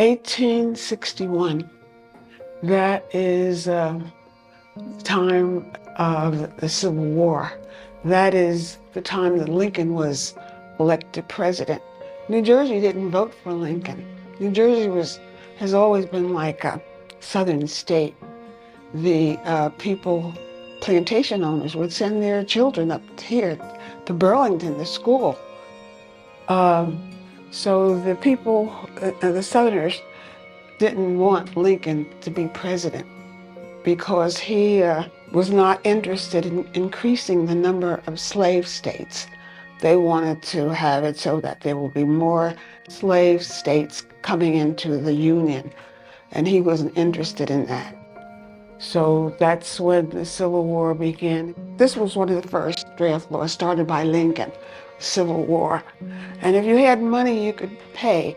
1861, that is time of the Civil War. That is the time that Lincoln was elected president. New Jersey didn't vote for Lincoln. New Jersey has always been like a southern state. The plantation owners would send their children up here to Burlington, to school. So the people, the Southerners, didn't want Lincoln to be president because he was not interested in increasing the number of slave states. They wanted to have it so that there will be more slave states coming into the Union, and he wasn't interested in that. So that's when the Civil War began. This was one of the first draft laws started by Lincoln, Civil War. And if you had money, you could pay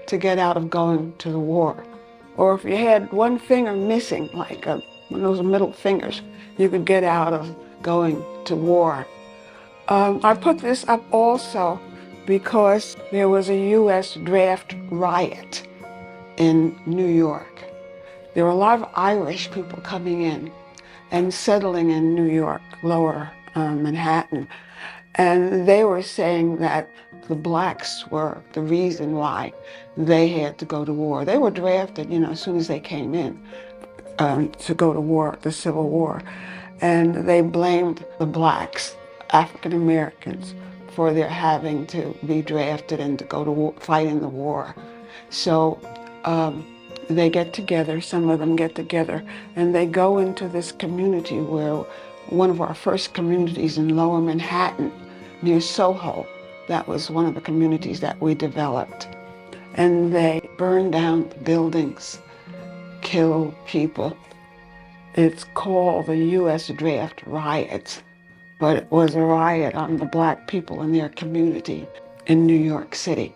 to get out of going to the war. Or if you had one finger missing, like one of those middle fingers, you could get out of going to war. I put this up also because there was a U.S. draft riot in New York. There were a lot of Irish people coming in and settling in New York, lower Manhattan. And they were saying that the blacks were the reason why they had to go to war. They were drafted, as soon as they came in to go to war, the Civil War. And they blamed the blacks, African Americans, for their having to be drafted and to go to war, fight in the war. So they get together, some of them get together, and they go into this community where one of our first communities in lower Manhattan, near Soho, that was one of the communities that we developed. And they burn down the buildings, kill people. It's called the U.S. Draft Riots, but it was a riot on the black people in their community in New York City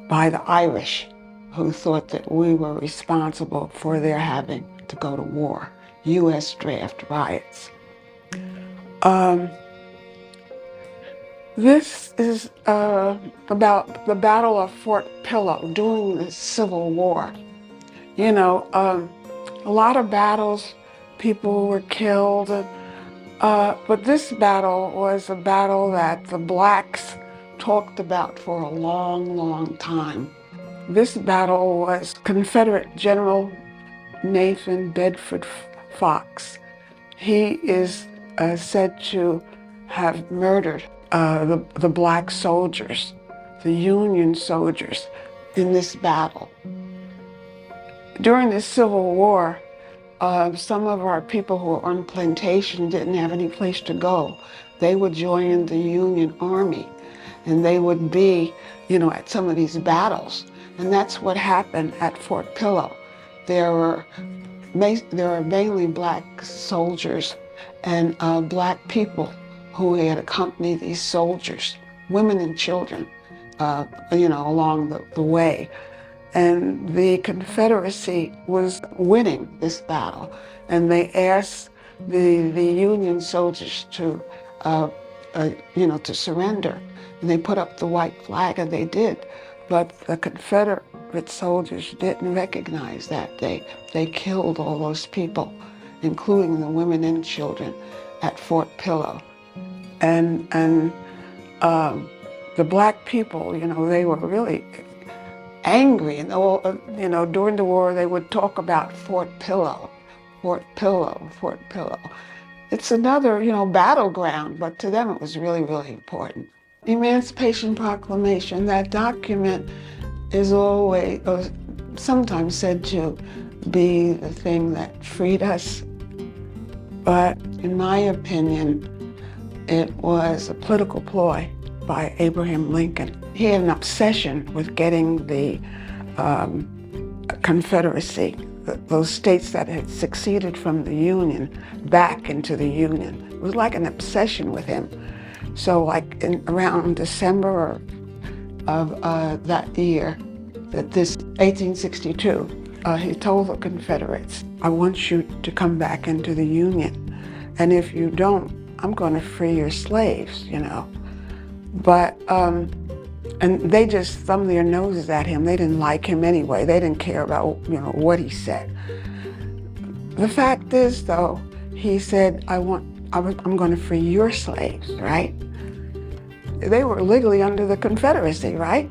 by the Irish, who thought that we were responsible for their having to go to war. U.S. Draft Riots. This is about the Battle of Fort Pillow during the Civil War. A lot of battles, people were killed, but this battle was a battle that the blacks talked about for a long, long time. This battle was Confederate General Nathan Bedford Fox. He is said to have murdered the black soldiers, the Union soldiers, in this battle. During the Civil War, some of our people who were on plantation didn't have any place to go. They would join the Union Army, and they would be, at some of these battles. And that's what happened at Fort Pillow. There were mainly black soldiers and black people who had accompanied these soldiers, women and children, along the way. And the Confederacy was winning this battle, and they asked the Union soldiers to surrender. And they put up the white flag, and they did. But the Confederate soldiers didn't recognize that. They killed all those people, including the women and children, at Fort Pillow. And the black people, they were really angry. And during the war, they would talk about Fort Pillow, Fort Pillow, Fort Pillow. It's another, battleground, but to them it was really, really important. Emancipation Proclamation, that document is always, or sometimes said to be the thing that freed us. But in my opinion, it was a political ploy by Abraham Lincoln. He had an obsession with getting the Confederacy, those states that had seceded from the Union, back into the Union. It was like an obsession with him. So around December of that year, this 1862, he told the Confederates, I want you to come back into the Union. And if you don't, I'm going to free your slaves, But And they just thumbed their noses at him. They didn't like him anyway. They didn't care about, what he said. The fact is, though, he said, I'm going to free your slaves, right? They were legally under the Confederacy, right?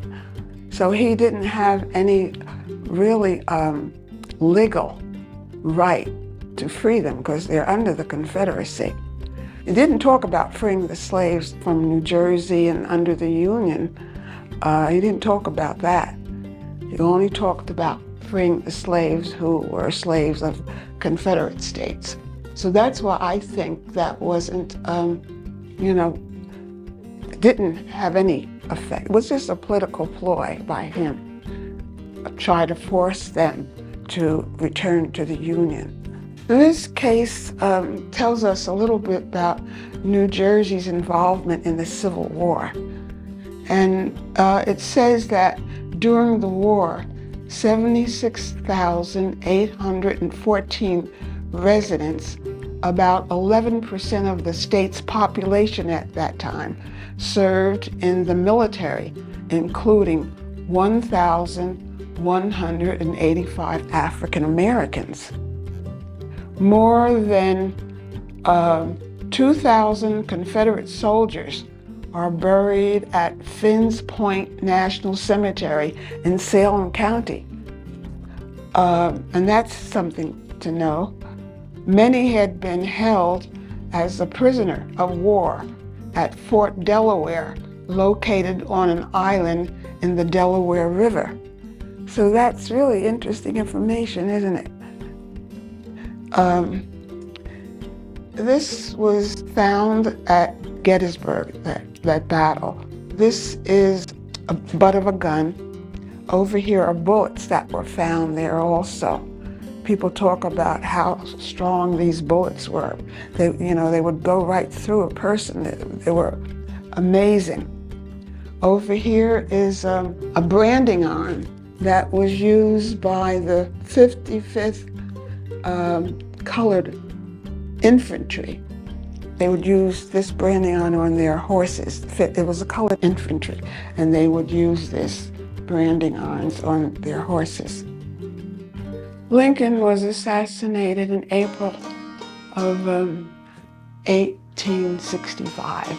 So he didn't have any really legal right to free them because they're under the Confederacy. He didn't talk about freeing the slaves from New Jersey and under the Union. He didn't talk about that. He only talked about freeing the slaves who were slaves of Confederate states. So that's why I think that wasn't, didn't have any effect. It was just a political ploy by him, try to force them to return to the Union. This case tells us a little bit about New Jersey's involvement in the Civil War. And it says that during the war, 76,814 residents, about 11% of the state's population at that time, served in the military, including 1,185 African Americans. More than 2,000 Confederate soldiers are buried at Finns Point National Cemetery in Salem County. And that's something to know. Many had been held as a prisoner of war at Fort Delaware, located on an island in the Delaware River. So that's really interesting information, isn't it? This was found at Gettysburg, that battle. This is a butt of a gun. Over here are bullets that were found there also. People talk about how strong these bullets were. They would go right through a person. They were amazing. Over here is a branding iron that was used by the 55th Colored Infantry. They would use this branding iron on their horses. It was a colored infantry, and they would use this branding irons on their horses. Lincoln was assassinated in April of 1865,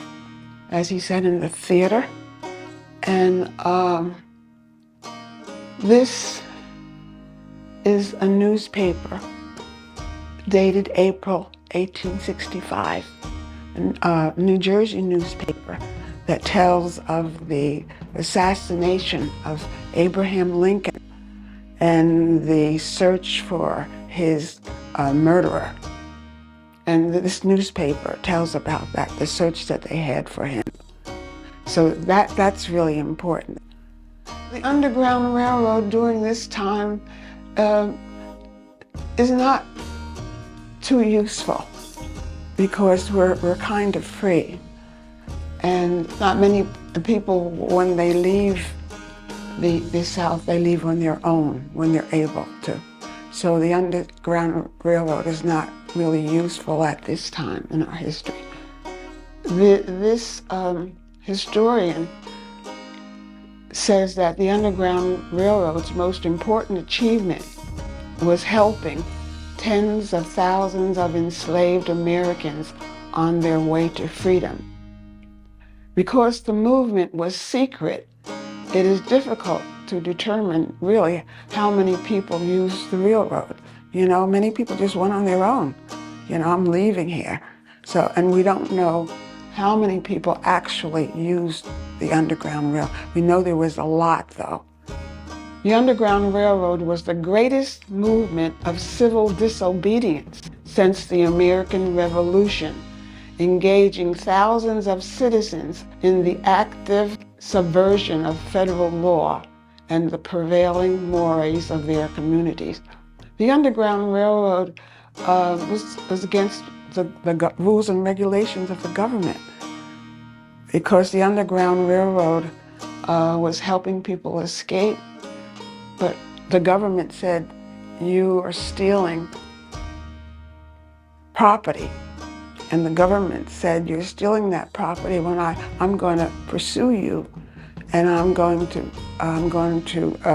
as he said, in the theater. And this is a newspaper dated April 1865, a New Jersey newspaper that tells of the assassination of Abraham Lincoln and the search for his murderer. And this newspaper tells about that, the search that they had for him. So that's really important. The Underground Railroad during this time is not too useful because we're kind of free. And not many people, when they leave the South, they leave on their own, when they're able to. So the Underground Railroad is not really useful at this time in our history. This historian says that the Underground Railroad's most important achievement was helping tens of thousands of enslaved Americans on their way to freedom. Because the movement was secret, it is difficult to determine really how many people used the railroad. Many people just went on their own. I'm leaving here. So, and we don't know how many people actually used the Underground Railroad. We know there was a lot, though. The Underground Railroad was the greatest movement of civil disobedience since the American Revolution, engaging thousands of citizens in the active subversion of federal law and the prevailing mores of their communities. The Underground Railroad was against the rules and regulations of the government, because the Underground Railroad was helping people escape, but the government said, you are stealing property. And the government said, you're stealing that property when I'm going to pursue you and I'm going to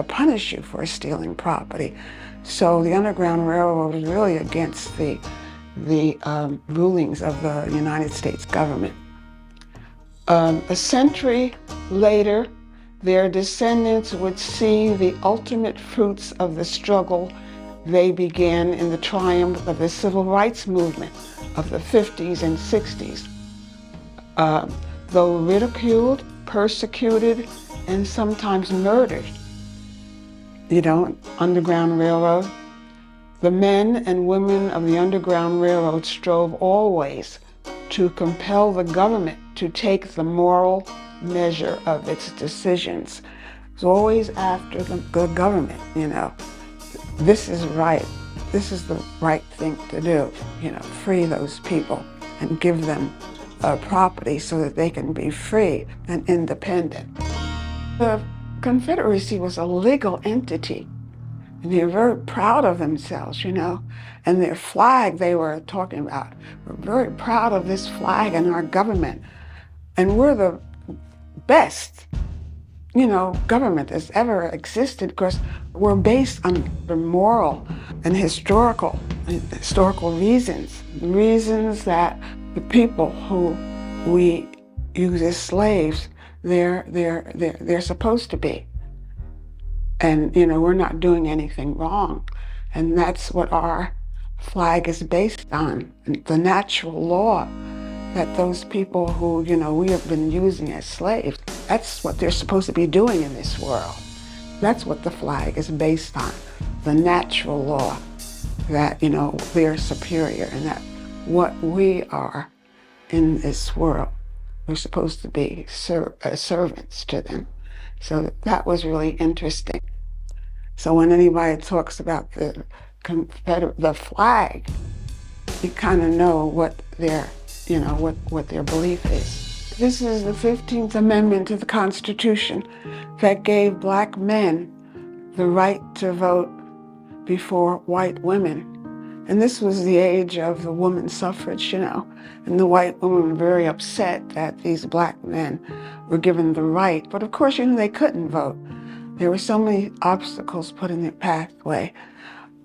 punish you for stealing property. So the Underground Railroad was really against the rulings of the United States government. A century later, their descendants would see the ultimate fruits of the struggle they began in the triumph of the civil rights movement of the 50s and 60s. Though ridiculed, persecuted, and sometimes murdered, Underground Railroad, the men and women of the Underground Railroad strove always to compel the government to take the moral measure of its decisions. It was always after the government, this is right. This is the right thing to do, free those people and give them property so that they can be free and independent. The Confederacy was a legal entity, and they were very proud of themselves, and their flag they were talking about. We're very proud of this flag and our government, and we're the best, government that's ever existed because we're based on the moral and historical reasons that the people who we use as slaves, they're supposed to be. And, we're not doing anything wrong. And that's what our flag is based on, the natural law that those people who, we have been using as slaves, that's what they're supposed to be doing in this world. That's what the flag is based on, the natural law that, they're superior and that what we are in this world, we're supposed to be servants to them. So that was really interesting. So when anybody talks about the flag, you kind of know what their, what their belief is. This is the 15th Amendment to the Constitution that gave Black men the right to vote before white women. And this was the age of the women's suffrage, and the white women were very upset that these Black men were given the right. But of course, they couldn't vote. There were so many obstacles put in their pathway,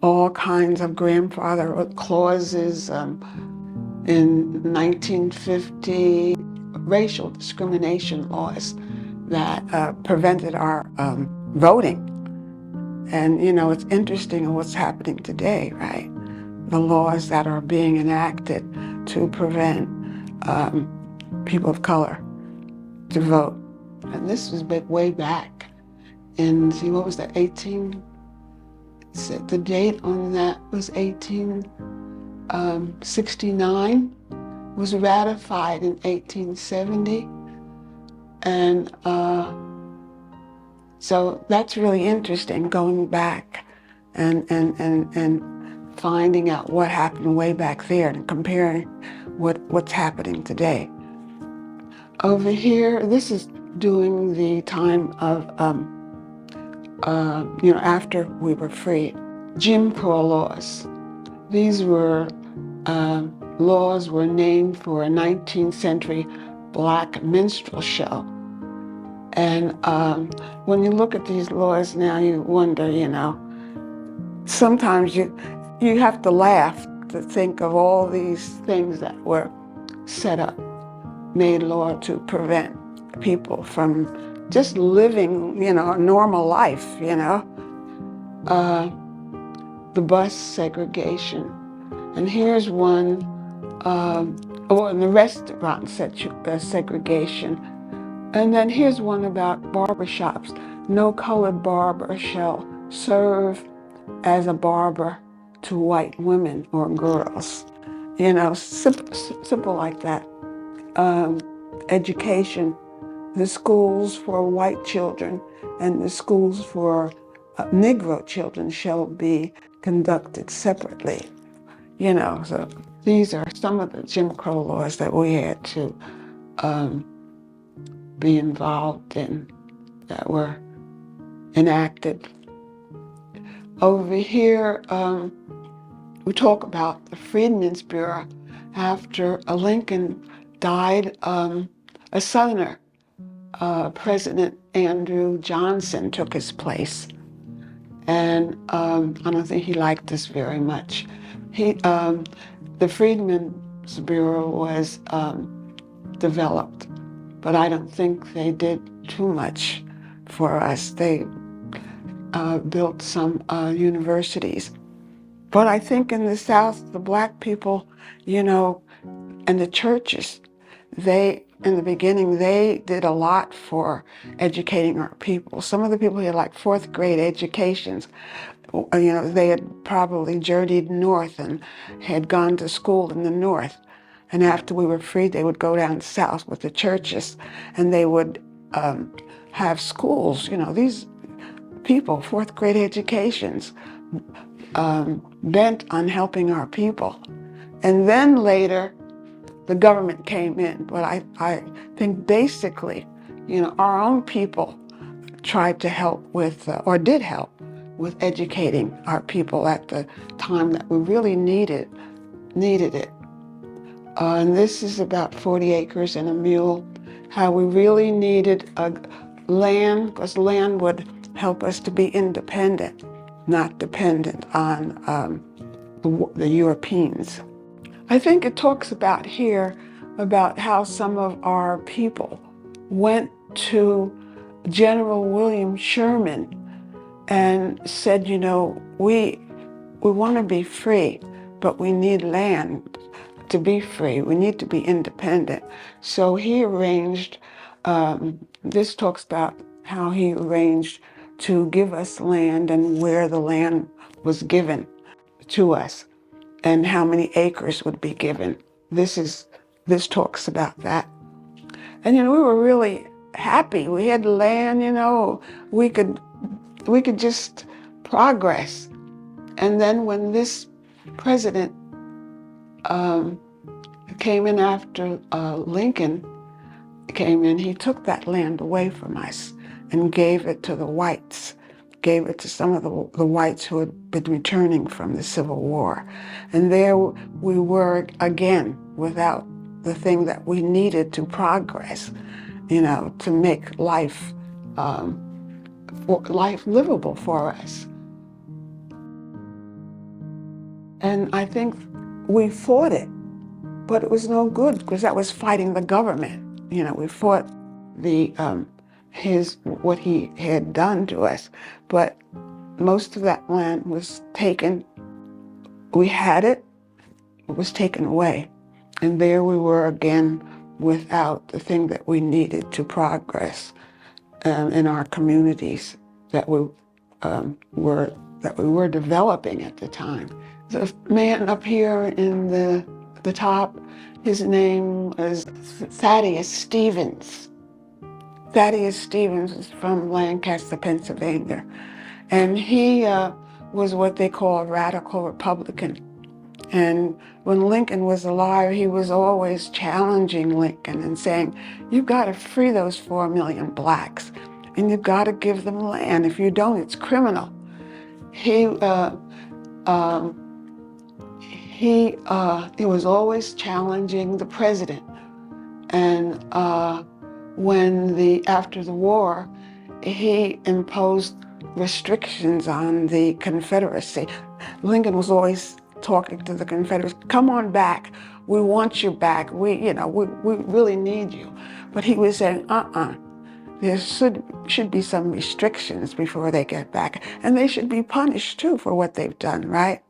all kinds of grandfather clauses. In 1950, racial discrimination laws that prevented our voting. And, it's interesting what's happening today, right? The laws that are being enacted to prevent people of color to vote. And this was way back in, what was that, the date on that was 1869, was ratified in 1870. And so that's really interesting, going back and finding out what happened way back there and comparing what's happening today. Over here, this is during the time of, after we were free. Jim Crow laws. These were laws were named for a 19th century Black minstrel show. And when you look at these laws now, you wonder, sometimes you have to laugh to think of all these things that were set up, made law to prevent people from just living, a normal life, the bus segregation. And here's one, in the restaurant segregation. And then here's one about barbershops. No colored barber shall serve as a barber to white women or girls. Simple like that. Education, the schools for white children and the schools for Negro children shall be conducted separately. So these are some of the Jim Crow laws that we had to be involved in, that were enacted. Over here, we talk about the Freedmen's Bureau. After Lincoln died, a Southerner President Andrew Johnson took his place. And I don't think he liked us very much. The Freedmen's Bureau was developed, but I don't think they did too much for us. They built some universities. But I think in the South, the Black people, and the churches, in the beginning, they did a lot for educating our people. Some of the people had like fourth grade educations. They had probably journeyed north and had gone to school in the north. And after we were free, they would go down south with the churches, and they would have schools. These people, fourth grade educations, bent on helping our people. And then later, the government came in. But I think basically, our own people tried to help with, or did help with educating our people at the time that we really needed it. And this is about 40 acres and a mule, how we really needed land, because land would help us to be independent, not dependent on the Europeans. I think it talks about here about how some of our people went to General William Sherman and said, we want to be free, but we need land to be free. We need to be independent. So he arranged, this talks about how he arranged to give us land and where the land was given to us and how many acres would be given. This talks about that. And we were really happy. We had land, we could just progress. And then when this president came in after Lincoln came in, he took that land away from us and gave it to the whites, gave it to some of the whites who had been returning from the Civil War. And there we were again without the thing that we needed to progress, to make life livable for us. And I think we fought it, but it was no good because that was fighting the government. We fought what he had done to us, but most of that land was taken. We had it, it was taken away. And there we were again without the thing that we needed to progress in our communities that we were developing at the time. The man up here in the top, his name is Thaddeus Stevens. Thaddeus Stevens is from Lancaster, Pennsylvania. And he was what they call a radical Republican. And when Lincoln was alive, he was always challenging Lincoln and saying, you've got to free those 4 million blacks, and you've got to give them land. If you don't, it's criminal. He was always challenging the president. And after the war, he imposed restrictions on the Confederacy. Lincoln was always talking to the Confederates, come on back, we want you back, we really need you. But he was saying, there should be some restrictions before they get back, and they should be punished too for what they've done, right?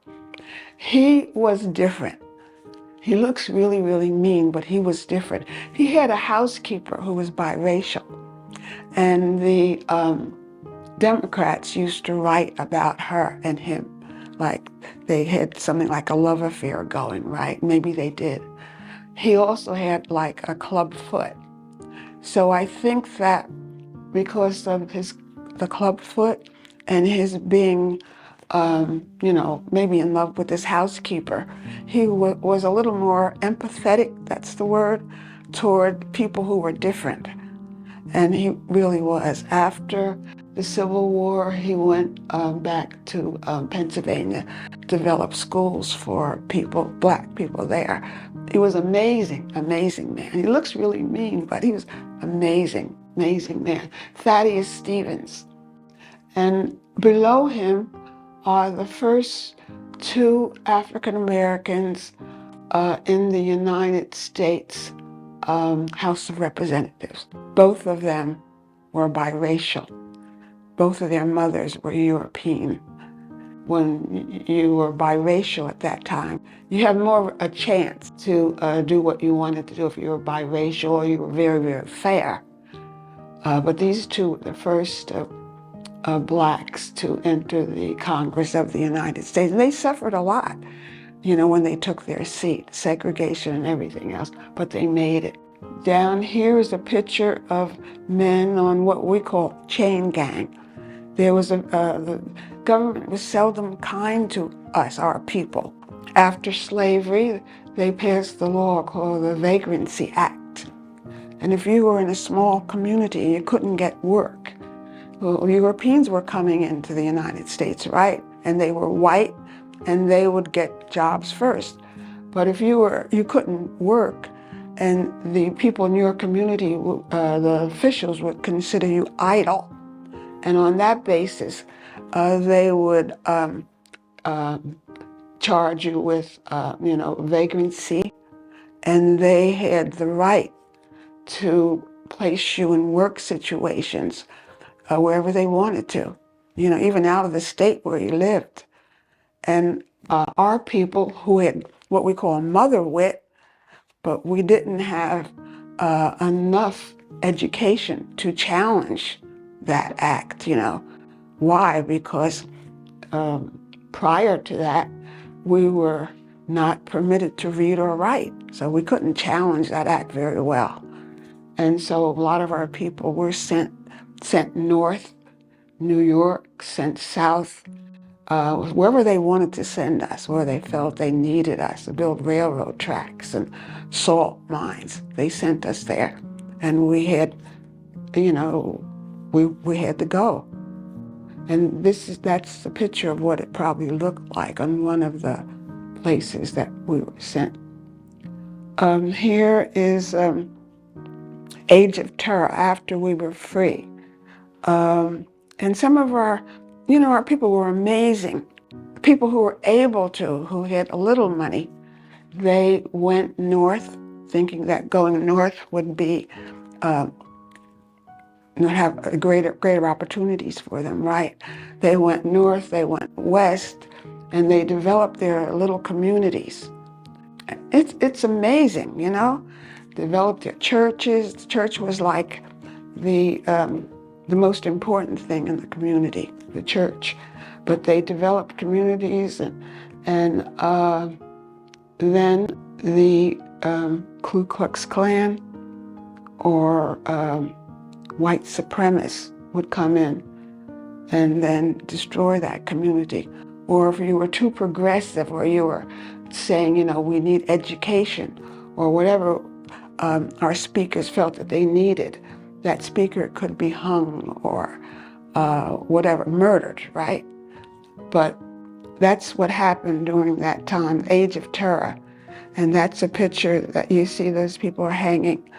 He was different. He looks really, really mean, but he was different. He had a housekeeper who was biracial, and the Democrats used to write about her and him, like they had something like a love affair going, right? Maybe they did. He also had like a club foot. So I think that because of the club foot and his being, maybe in love with his housekeeper, he was a little more empathetic, that's the word, toward people who were different. And he really was. After the Civil War, he went back to Pennsylvania, developed schools for people, black people there. He was amazing, amazing man. He looks really mean, but he was amazing. amazing man, Thaddeus Stevens. And below him are the first two African Americans in the United States House of Representatives. Both of them were biracial. Both of their mothers were European. When you were biracial at that time, you had more of a chance to do what you wanted to do if you were biracial or you were very, very fair. But these two were the first blacks to enter the Congress of the United States. And they suffered a lot, when they took their seat, segregation and everything else, but they made it. Down here is a picture of men on what we call chain gang. There was the government was seldom kind to us, our people. After slavery, they passed the law called the Vagrancy Act. And if you were in a small community and you couldn't get work, well, Europeans were coming into the United States, right? And they were white, and they would get jobs first. But if you couldn't work, and the people in your community, the officials would consider you idle. And on that basis, they would charge you with, vagrancy, and they had the right to place you in work situations wherever they wanted to, even out of the state where you lived. And our people who had what we call mother wit, but we didn't have enough education to challenge that act, Why? Because prior to that, we were not permitted to read or write, so we couldn't challenge that act very well. And so a lot of our people were sent north, New York, sent south, wherever they wanted to send us, where they felt they needed us to build railroad tracks and salt mines. They sent us there, and we had, we had to go. And that's a picture of what it probably looked like on one of the places that we were sent. Here is Age of Terror, after we were free. And some of our people were amazing. People who were able to, who had a little money, they went north, thinking that going north would be, have greater opportunities for them, right? They went north, they went west, and they developed their little communities. It's amazing, Developed their churches. The church was like the most important thing in the community, the church. But they developed communities, and then the Ku Klux Klan or white supremacists would come in and then destroy that community. Or if you were too progressive, or you were saying, we need education, or whatever our speakers felt that they needed, that speaker could be hung or whatever, murdered, right? But that's what happened during that time, Age of Terror. And that's a picture that you see those people are hanging.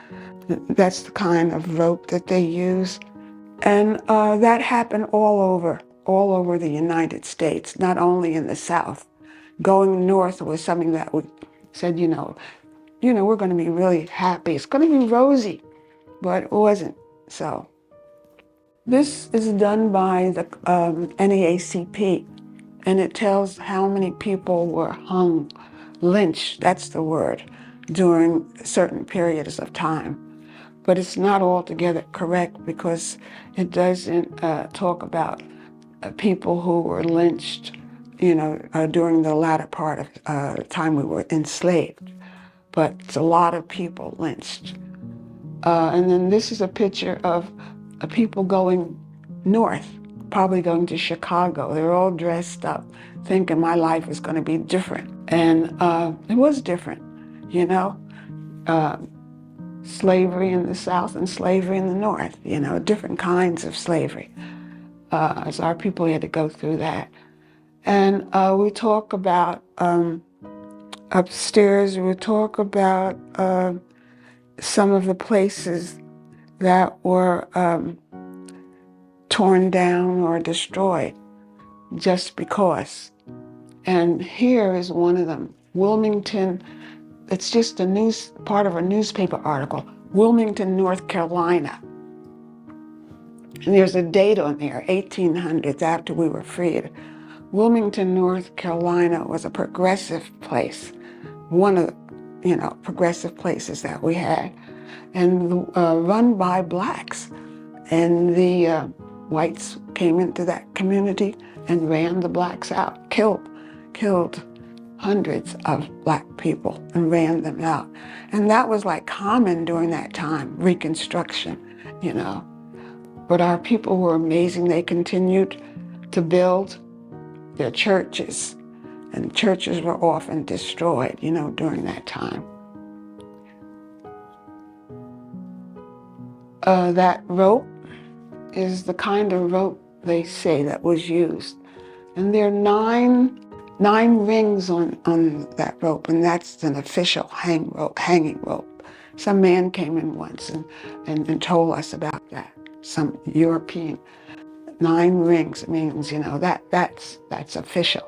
That's the kind of rope that they use. And that happened all over the United States, not only in the South. Going north was something that we said, we're going to be really happy. It's going to be rosy, but it wasn't. So this is done by the NAACP, and it tells how many people were hung, lynched, that's the word, during certain periods of time. But it's not altogether correct, because it doesn't talk about people who were lynched, during the latter part of the time we were enslaved. But it's a lot of people lynched. And then this is a picture of people going north, probably going to Chicago. They're all dressed up, thinking my life is going to be different. And it was different, slavery in the South and slavery in the North, different kinds of slavery. So our people had to go through that. And we talk about, upstairs, we talk about some of the places that were torn down or destroyed just because. And here is one of them. Wilmington, it's just part of a newspaper article. Wilmington, North Carolina. And there's a date on there, 1800s, after we were freed. Wilmington, North Carolina was a progressive place, one of the, progressive places that we had, and run by blacks. And the whites came into that community and ran the blacks out, killed hundreds of black people and ran them out. And that was like common during that time, Reconstruction, But our people were amazing. They continued to build their churches, and churches were often destroyed, during that time. That rope is the kind of rope they say that was used. And there are nine rings on that rope, and that's an official hanging rope. Some man came in once and told us about that. Some European. 9 rings means, that's official.